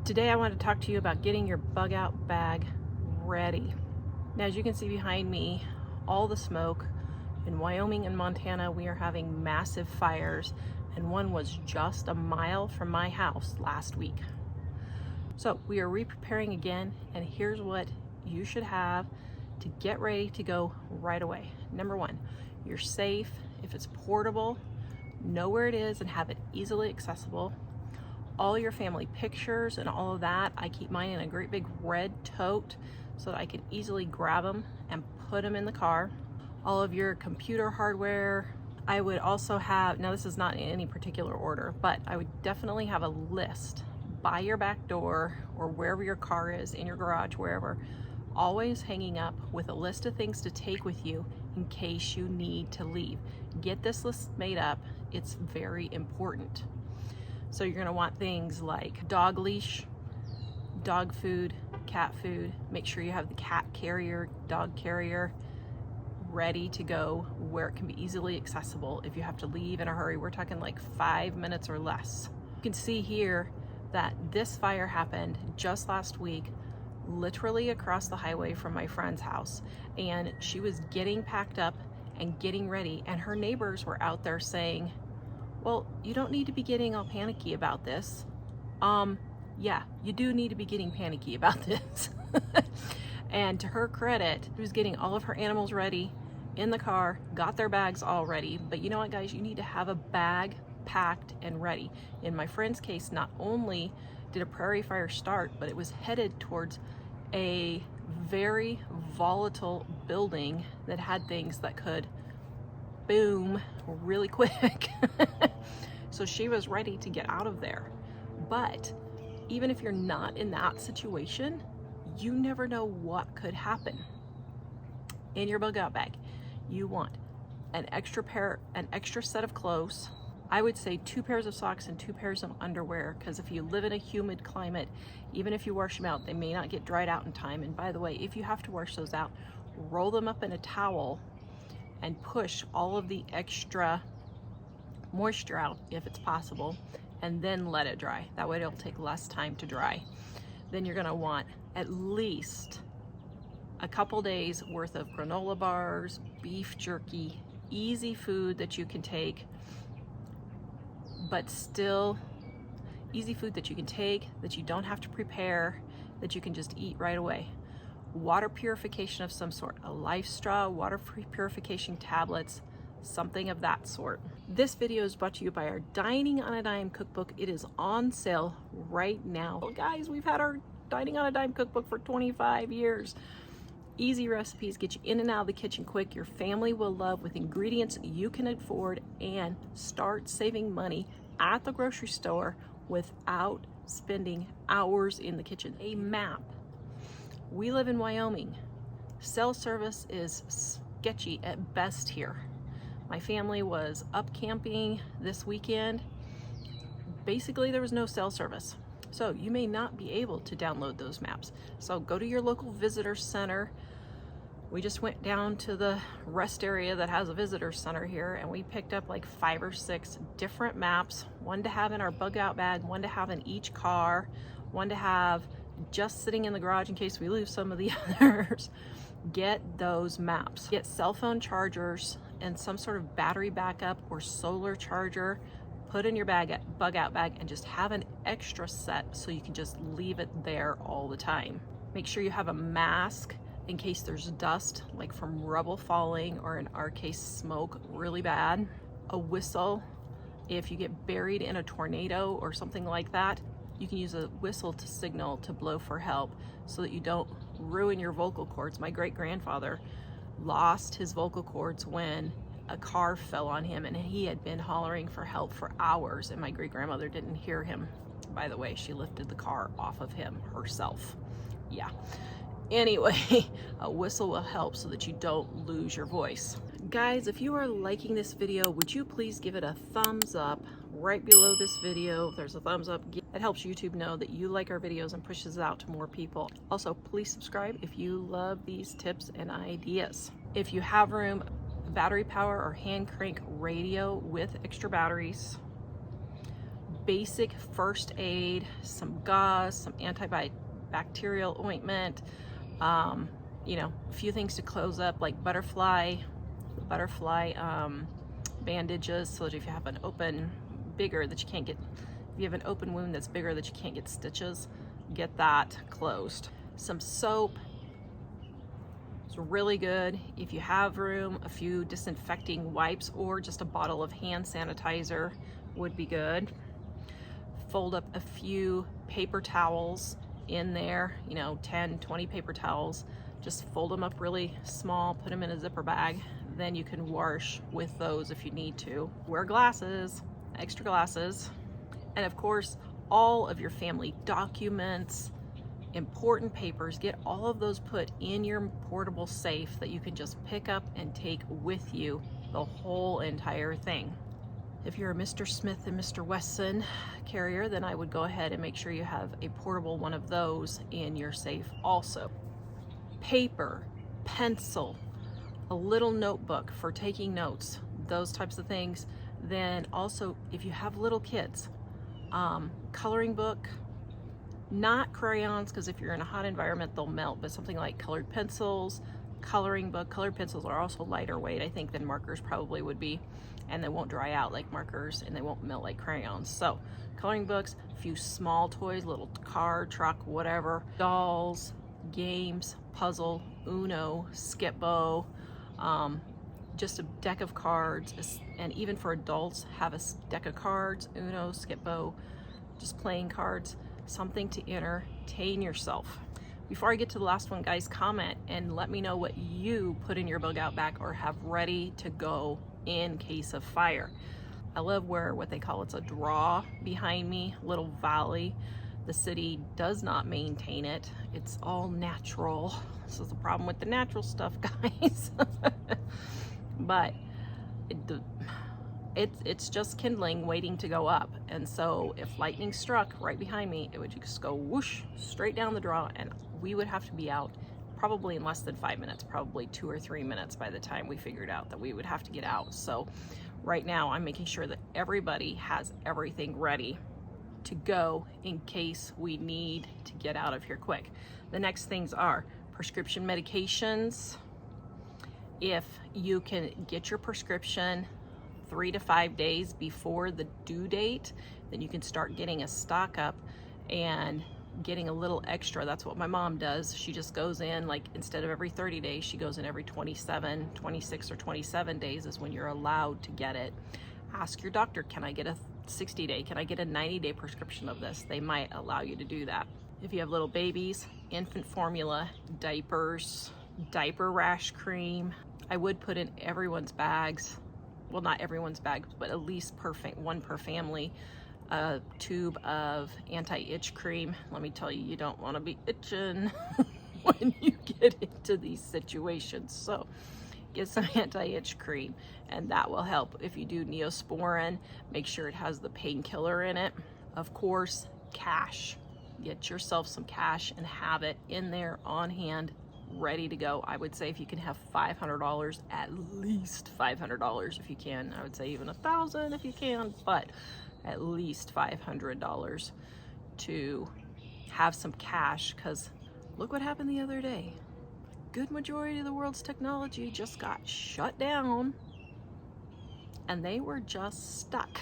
Today I want to talk to you about getting your bug out bag ready. Now, as you can see behind me, all the smoke. In Wyoming and Montana, we are having massive fires, and one was just a mile from my house last week. So we are re-preparing again, and here's what you should have to get ready to go right away. Number one, you're safe. If it's portable, know where it is and have it easily accessible. All your family pictures and all of that, I keep mine in a great big red tote so that I can easily grab them and put them in the car. All of your computer hardware. I would also have, now this is not in any particular order, but I would definitely have a list by your back door or wherever your car is, in your garage, wherever, always hanging up with a list of things to take with you in case you need to leave. Get this list made up. It's very important. So you're gonna want things like dog leash, dog food, cat food. Make sure you have the cat carrier, dog carrier ready to go where it can be easily accessible if you have to leave in a hurry. We're talking like 5 minutes or less. You can see here that this fire happened just last week, literally across the highway from my friend's house. And she was getting packed up and getting ready, and her neighbors were out there saying, well, you don't need to be getting all panicky about this. Yeah, you do need to be getting panicky about this. And to her credit, she was getting all of her animals ready in the car, got their bags all ready. But you know what, guys? You need to have a bag packed and ready. In my friend's case, not only did a prairie fire start, but it was headed towards a very volatile building that had things that could boom really quick. So she was ready to get out of there. But even if you're not in that situation, you never know what could happen. In your bug out bag, you want an extra set of clothes. I would say 2 pairs of socks and 2 pairs of underwear, because if you live in a humid climate, even if you wash them out, they may not get dried out in time. And by the way, if you have to wash those out, roll them up in a towel and push all of the extra moisture out if it's possible, and then let it dry. That way it'll take less time to dry. Then you're gonna want at least a couple days worth of granola bars, beef jerky, easy food that you can take, but still easy food that you can take, that you don't have to prepare, that you can just eat right away. Water purification of some sort, a life straw, water purification tablets, something of that sort. This video is brought to you by our Dining on a Dime cookbook. It is on sale right now. Well, guys, we've had our Dining on a Dime cookbook for 25 years. Easy recipes, get you in and out of the kitchen quick, your family will love, with ingredients you can afford, and start saving money at the grocery store without spending hours in the kitchen. A map. We live in Wyoming. Cell service is sketchy at best here. My family was up camping this weekend. Basically, there was no cell service. So you may not be able to download those maps. So go to your local visitor center. We just went down to the rest area that has a visitor center here, and we picked up like 5 or 6 different maps, one to have in our bug out bag, one to have in each car, one to have just sitting in the garage in case we lose some of the others. Get those maps. Get cell phone chargers and some sort of battery backup or solar charger. Put in your bug out bag, and just have an extra set so you can just leave it there all the time. Make sure you have a mask in case there's dust, like from rubble falling, or in our case, smoke really bad. A whistle if you get buried in a tornado or something like that. You can use a whistle to signal to blow for help so that you don't ruin your vocal cords. My great-grandfather lost his vocal cords when a car fell on him, and he had been hollering for help for hours, and my great-grandmother didn't hear him. By the way, she lifted the car off of him herself. Yeah. Anyway, a whistle will help so that you don't lose your voice. Guys, if you are liking this video, would you please give it a thumbs up? Right below this video, there's a thumbs up. It helps YouTube know that you like our videos and pushes it out to more people. Also, please subscribe if you love these tips and ideas. If you have room, battery power or hand crank radio with extra batteries, basic first aid, some gauze, some antibacterial ointment, you know, a few things to close up, like butterfly bandages, so that if you have an open, bigger that you can't get, if you have an open wound that's bigger that you can't get stitches, get that closed. Some soap. It's really good. If you have room, a few disinfecting wipes or just a bottle of hand sanitizer would be good. Fold up a few paper towels in there, you know, 10, 20 paper towels. Just fold them up really small, put them in a zipper bag. Then you can wash with those if you need to. Wear glasses, extra glasses. And of course, all of your family documents, important papers, get all of those put in your portable safe that you can just pick up and take with you the whole entire thing. If you're a Mr. Smith and Mr. Wesson carrier, then I would go ahead and make sure you have a portable one of those in your safe also. Paper, pencil, a little notebook for taking notes, those types of things. Then also, if you have little kids, coloring book, not crayons, because if you're in a hot environment they'll melt, but something like colored pencils, coloring book. Colored pencils are also lighter weight, I think, than markers probably would be, and they won't dry out like markers and they won't melt like crayons. So coloring books, a few small toys, little car, truck, whatever, dolls, games, puzzle, Uno, Skip-Bo, just a deck of cards. And even for adults, have a deck of cards, Uno, Skip-Bo, just playing cards, something to entertain yourself. Before I get to the last one, guys, comment and let me know what you put in your bug out bag or have ready to go in case of fire. I love where what they call, it's a draw behind me, little valley. The city does not maintain it. It's all natural. This is the problem with the natural stuff, guys. But it's just kindling waiting to go up. And so if lightning struck right behind me, it would just go whoosh straight down the draw, and we would have to be out probably in less than 5 minutes, probably 2 or 3 minutes by the time we figured out that we would have to get out. So right now I'm making sure that everybody has everything ready to go in case we need to get out of here quick. The next things are prescription medications. If you can get your prescription 3 to 5 days before the due date, then you can start getting a stock up and getting a little extra. That's what my mom does. She just goes in, like, instead of every 30 days, she goes in every 27, 26 or 27 days is when you're allowed to get it. Ask your doctor, can I get a 60-day, can I get a 90-day prescription of this? They might allow you to do that. If you have little babies, infant formula, diapers, diaper rash cream. I would put in everyone's bags, well, not everyone's bags, but at least one per family, a tube of anti-itch cream. Let me tell you, you don't want to be itching when you get into these situations. So get some anti-itch cream, and that will help. If you do Neosporin, make sure it has the painkiller in it. Of course, cash. Get yourself some cash and have it in there on hand, ready to go. I would say if you can have $500, at least $500 if you can. I would say even $1,000 if you can, but at least $500 to have some cash, because look what happened the other day. Good majority of the world's technology just got shut down and they were just stuck.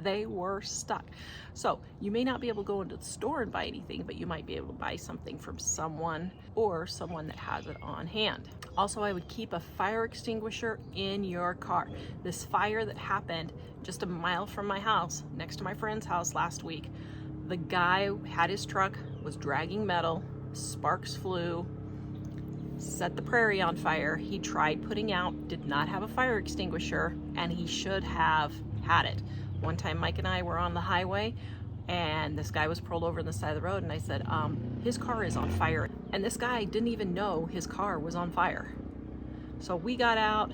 They were stuck. So you may not be able to go into the store and buy anything, but you might be able to buy something from someone or someone that has it on hand. Also, I would keep a fire extinguisher in your car. This fire that happened just a mile from my house, next to my friend's house last week, the guy had his truck, was dragging metal, sparks flew, set the prairie on fire. He tried putting out, did not have a fire extinguisher, and he should have had it. One time Mike and I were on the highway and this guy was pulled over on the side of the road, and I said, his car is on fire. And this guy didn't even know his car was on fire. So we got out,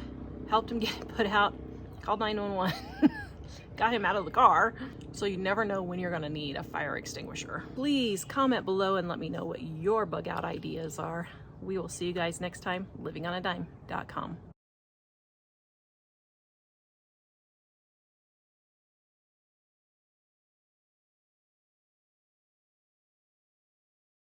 helped him get it put out, called 911, got him out of the car. So you never know when you're gonna need a fire extinguisher. Please comment below and let me know what your bug out ideas are. We will see you guys next time, livingonadime.com.